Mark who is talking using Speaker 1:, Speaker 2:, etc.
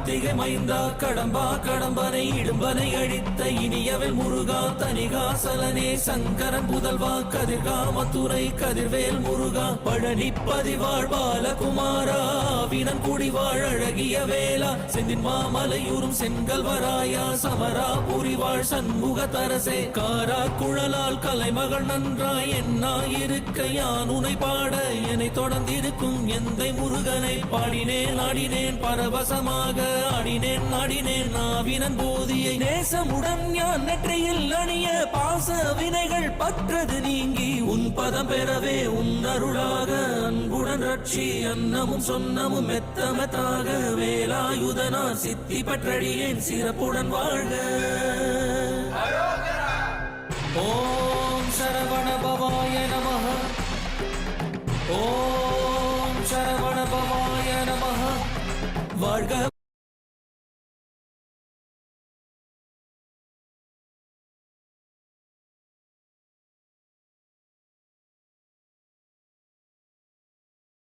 Speaker 1: கார்த்திகை மைந்தா கடம்பா கடம்பனை இடும்பனை அழித்த இனியவள் முருகா தனிகாசலனே சங்கரன் புதல்வா கதிர்காமத்துறை கதிர்வேல் முருகா பழனி பதிவாழ் பாலகுமாரா வினன் குடிவாழ் அழகிய வேளா செந்தின் மாமலையூரும் செங்கல்வராயா சமரா புரிவாழ் சண்முக தரசே காரா குழலால் கலைமகள் நன்றாய் என்னாயிருக்க யான் உனை பாட என்னை தொடர்ந்திருக்கும் எந்தை முருகனை பாடினேன் ஆடினேன் பரவசமாக ஆடினேன் நாடினேன் நாவினன் போதியை நேசமுடன் ஞான் நெற்றியில் அணிய பாச வினைகள் பற்றது நீங்கி உன் பதம் பெறவே உன் அருளாக அன்புடன் ரட்சி அன்னமும் சொன்னமும் மெத்தமத்தாக வேலாயுதனார் சித்தி பற்றடியேன் சிறப்புடன் வாழ்க. ஓ